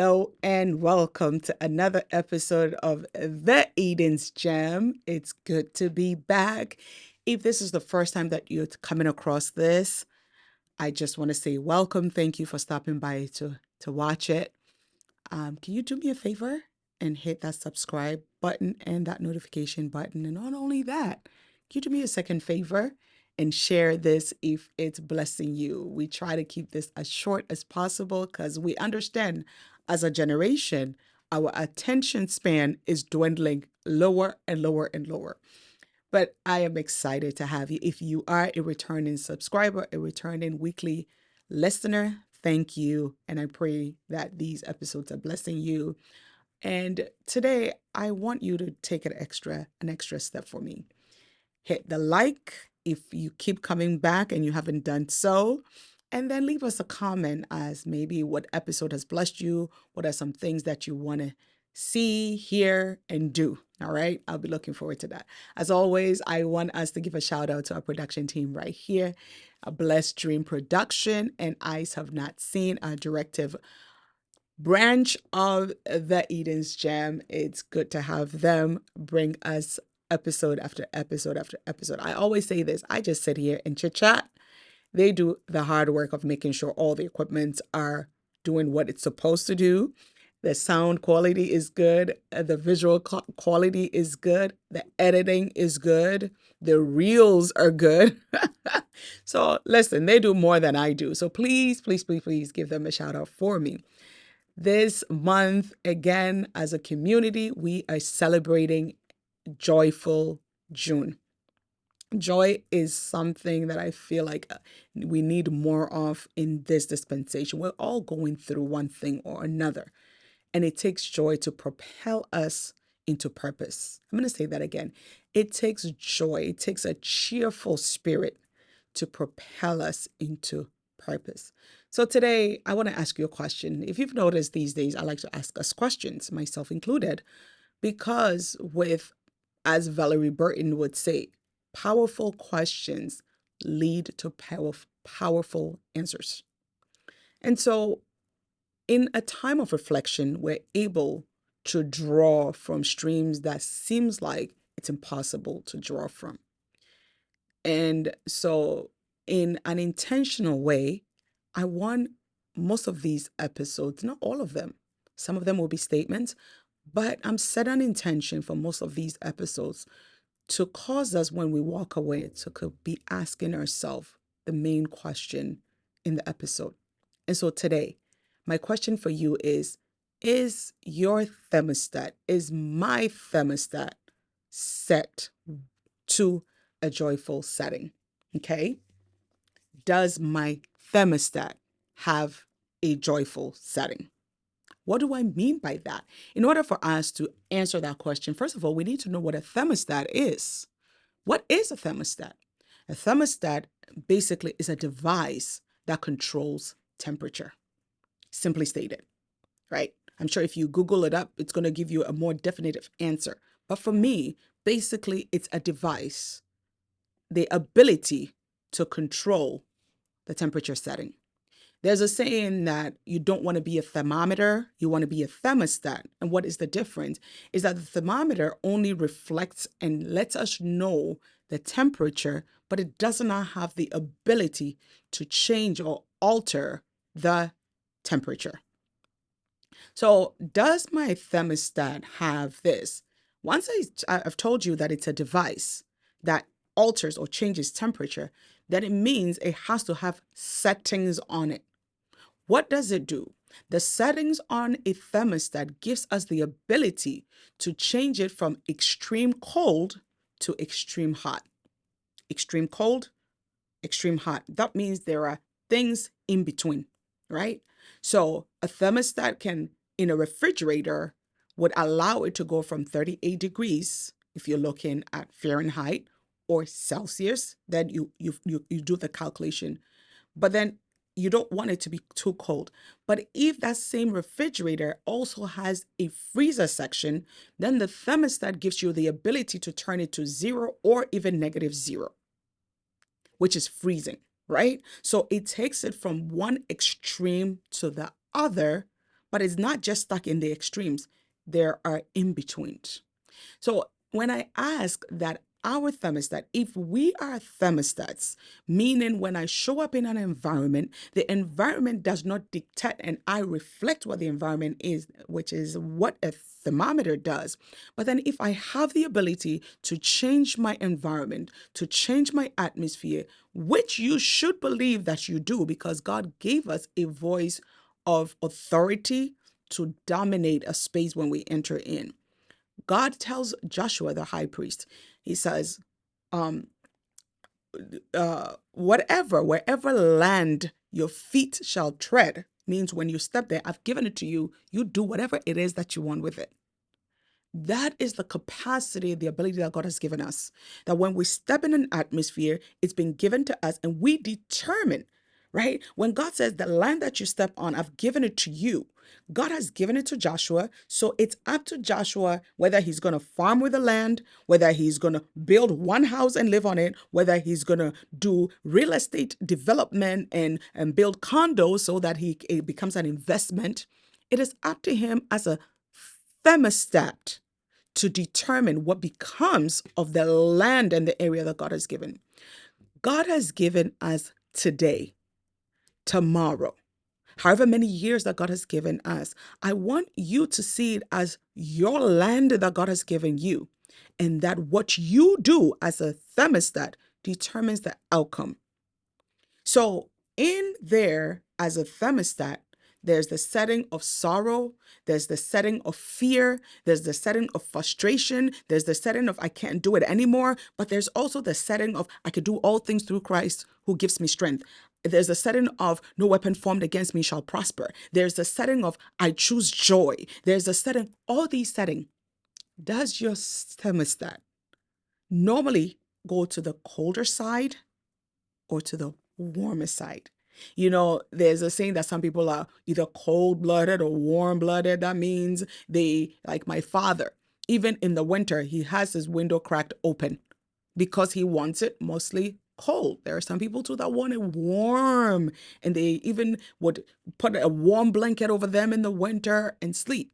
Hello and welcome to another episode of The Eden's Gem. It's good to be back. If this is the first time that you're coming across this, I just want to say welcome. Thank you for stopping by to watch it. Can you do me a favor and hit that subscribe button and that notification button? And not only that, can you do me a second favor and share this if it's blessing you? We try to keep this as short as possible because we understand as a generation, our attention span is dwindling lower and lower and lower. But I am excited to have you. If you are a returning subscriber, a returning weekly listener, thank you. And I pray that these episodes are blessing you. And today I want you to take an extra step for me. Hit the like if you keep coming back and you haven't done so. And then leave us a comment as maybe what episode has blessed you. What are some things that you want to see, hear, and do? All right. I'll be looking forward to that. As always, I want us to give a shout out to our production team right here, a Blessed Dream Production and Eyes Have Not Seen, a directive branch of the Eden's Gem. It's good to have them bring us episode after episode after episode. I always say this, I just sit here and chit chat. They do the hard work of making sure all the equipments are doing what it's supposed to do. The sound quality is good. The visual quality is good. The editing is good. The reels are good. So listen, they do more than I do. So please, please, please, please give them a shout out for me. This month, again, as a community, we are celebrating Joyful June. Joy is something that I feel like we need more of in this dispensation. We're all going through one thing or another, and it takes joy to propel us into purpose. I'm going to say that again. It takes joy, it takes a cheerful spirit to propel us into purpose. So today, I want to ask you a question. If you've noticed these days, I like to ask us questions, myself included, because as Valerie Burton would say, powerful questions lead to powerful answers. And so, in a time of reflection, we're able to draw from streams that seems like it's impossible to draw from. And so, in an intentional way, I want most of these episodes, not all of them, some of them will be statements, but I'm set on intention for most of these episodes to cause us when we walk away to be asking ourselves the main question in the episode. And so today, my question for you is your thermostat, is my thermostat set to a joyful setting? Okay. Does my thermostat have a joyful setting? What do I mean by that? In order for us to answer that question, first of all, we need to know what a thermostat is. What is a thermostat? A thermostat basically is a device that controls temperature, simply stated, right? I'm sure if you Google it up, it's going to give you a more definitive answer. But for me, basically, it's a device, the ability to control the temperature setting. There's a saying that you don't want to be a thermometer, you want to be a thermostat. And what is the difference? Is that the thermometer only reflects and lets us know the temperature, but it does not have the ability to change or alter the temperature. So, does my thermostat have this? Once I've told you that it's a device that alters or changes temperature, then it means it has to have settings on it. What does it do? The settings on a thermostat gives us the ability to change it from extreme cold to extreme hot. Extreme cold, extreme hot. That means there are things in between, right? So a thermostat can, in a refrigerator, would allow it to go from 38 degrees, if you're looking at Fahrenheit or Celsius, then you do the calculation. But then you don't want it to be too cold. But if that same refrigerator also has a freezer section, then the thermostat gives you the ability to turn it to 0 or even -0, which is freezing, right? So it takes it from one extreme to the other, But it's not just stuck in the extremes, there are in betweens. So when I ask that our thermostat, if we are thermostats, meaning when I show up in an environment, the environment does not dictate and I reflect what the environment is, which is what a thermometer does. But then if I have the ability to change my environment, to change my atmosphere, which you should believe that you do because God gave us a voice of authority to dominate a space when we enter in. God tells Joshua, the high priest, he says, um, wherever land your feet shall tread, means when you step there, I've given it to you, you do whatever it is that you want with it. That is the capacity, the ability that God has given us. That when we step in an atmosphere, it's been given to us and we determine, right? When God says, the land that you step on, I've given it to you. God has given it to Joshua. So it's up to Joshua whether he's going to farm with the land, whether he's going to build one house and live on it, whether he's going to do real estate development and build condos so that it becomes an investment. It is up to him as a thermostat to determine what becomes of the land and the area that God has given. God has given us today, tomorrow, however many years that God has given us. I want you to see it as your land that God has given you, and that what you do as a thermostat determines the outcome. So, in there, as a thermostat, there's the setting of sorrow, there's the setting of fear, there's the setting of frustration, there's the setting of I can't do it anymore, but there's also the setting of I can do all things through Christ who gives me strength. There's the setting of no weapon formed against me shall prosper. There's the setting of I choose joy. There's the setting, all these settings. Does your thermostat normally go to the colder side or to the warmer side? You know, there's a saying that some people are either cold blooded or warm blooded. That means like my father, even in the winter, he has his window cracked open because he wants it mostly cold. There are some people too that want it warm and they even would put a warm blanket over them in the winter and sleep.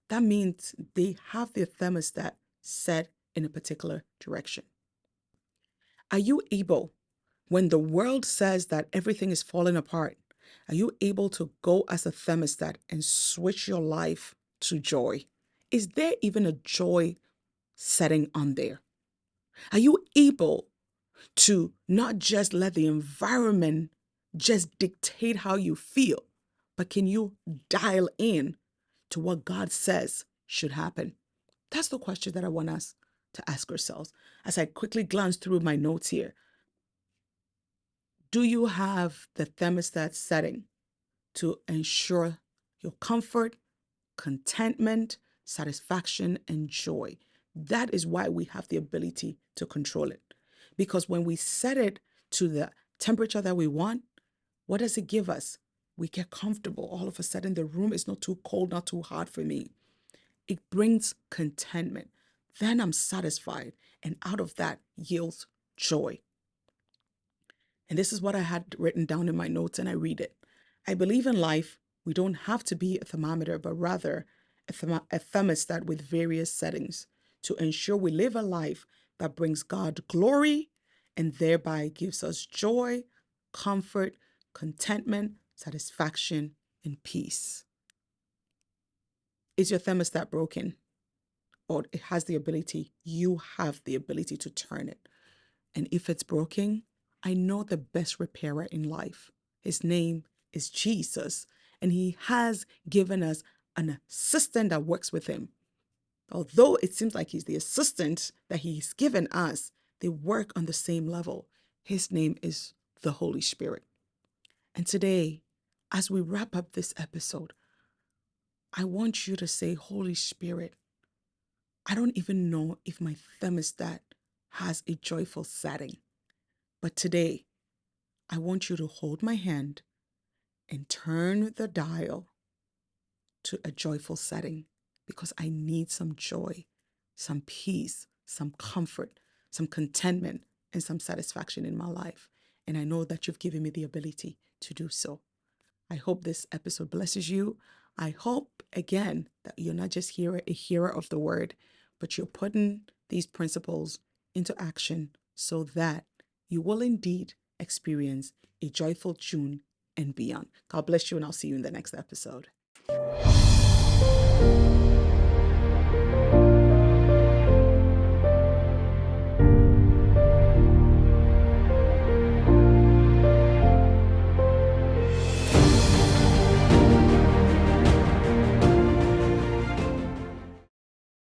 That means they have their thermostat set in a particular direction. Are you able, when the world says that everything is falling apart, are you able to go as a thermostat and switch your life to joy? Is there even a joy setting on there? Are you able to not just let the environment just dictate how you feel, but can you dial in to what God says should happen? That's the question that I want us to ask ourselves. As I quickly glance through my notes here, do you have the thermostat setting to ensure your comfort, contentment, satisfaction, and joy? That is why we have the ability to control it. Because when we set it to the temperature that we want, what does it give us? We get comfortable. All of a sudden, the room is not too cold, not too hot for me. It brings contentment. Then I'm satisfied. And out of that yields joy. And this is what I had written down in my notes, and I read it. I believe in life, we don't have to be a thermometer, but rather a thermostat with various settings to ensure we live a life that brings God glory and thereby gives us joy, comfort, contentment, satisfaction, and peace. Is your thermostat broken? Or it has the ability, you have the ability to turn it. And if it's broken, I know the best repairer in life. His name is Jesus. And he has given us an assistant that works with him. Although it seems like he's the assistant that he's given us, they work on the same level. His name is the Holy Spirit. And today, as we wrap up this episode, I want you to say, Holy Spirit, I don't even know if my thermostat has a joyful setting, but today I want you to hold my hand and turn the dial to a joyful setting because I need some joy, some peace, some comfort, some contentment, and some satisfaction in my life. And I know that you've given me the ability to do so. I hope this episode blesses you. I hope, again, that you're not just a hearer of the word, but you're putting these principles into action so that you will indeed experience a joyful June and beyond. God bless you, and I'll see you in the next episode.